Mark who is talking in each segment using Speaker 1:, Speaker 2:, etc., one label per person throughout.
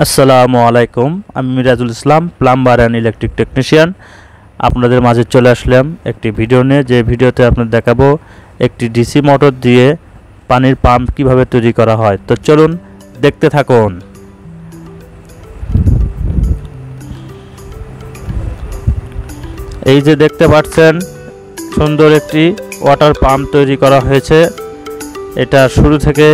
Speaker 1: আসসালামু আলাইকুম। আমি মিরাজুল ইসলাম, প্লাম্বার অ্যান্ড ইলেকট্রিক টেকনিশিয়ান। আপনাদের মাঝে চলে আসলাম একটি ভিডিও নিয়ে, যে ভিডিওতে আপনাদের দেখাবো একটি ডিসি মোটর দিয়ে পানির পাম্প কিভাবে তৈরি করা হয়। তো চলুন দেখতে থাকুন। এই যে দেখতে পাচ্ছেন, সুন্দর একটি ওয়াটার পাম্প তৈরি করা হয়েছে। এটা শুরু থেকে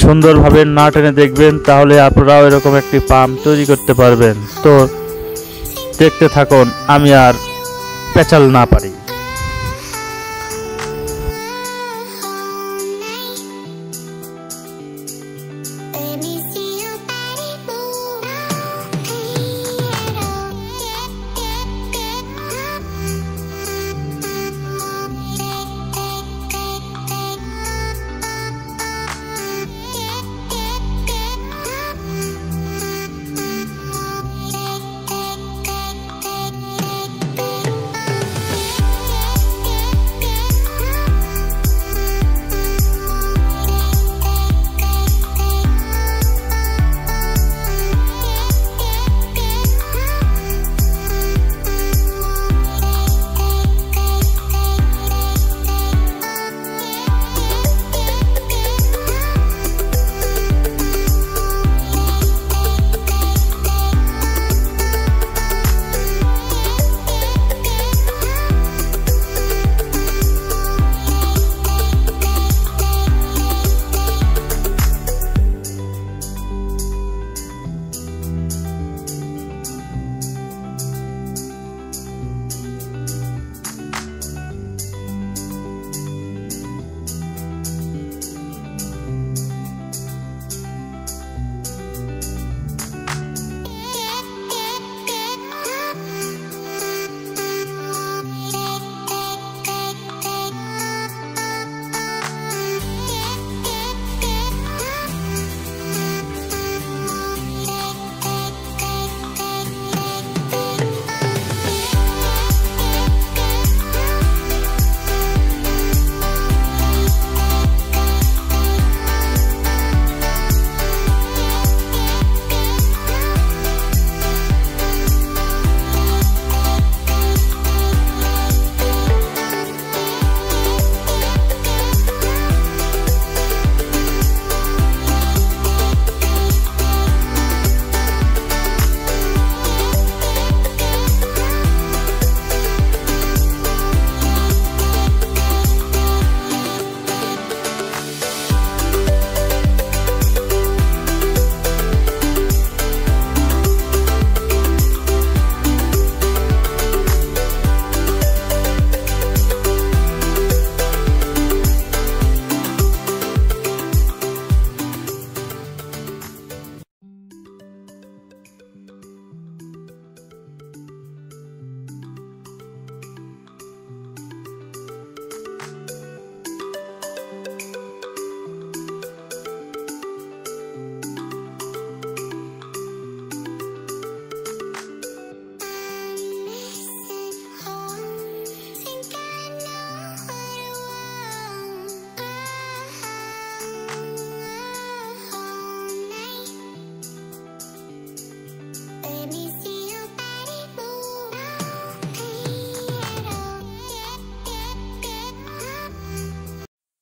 Speaker 1: সুন্দরভাবে না টেনে দেখবেন, তাহলে আপনারাও এরকম একটি পাম্প তৈরি করতে পারবেন। তো দেখতে থাকুন, আমি আর পেঁচাল না পারি।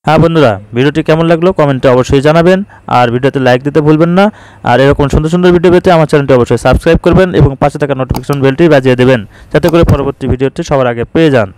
Speaker 1: হ্যাঁ বন্ধুরা, ভিডিওটি কেমন লাগলো কমেন্টে অবশ্যই জানাবেন, আর ভিডিওতে লাইক দিতে ভুলবেন না। আর এরকম সুন্দর সুন্দর ভিডিও পেতে আমার চ্যানেলটি অবশ্যই সাবস্ক্রাইব করবেন এবং পাশে থাকা নোটিফিকেশন বেলটি বাজিয়ে দেবেন, যাতে করে পরবর্তী ভিডিওটি সবার আগে পেয়ে যান।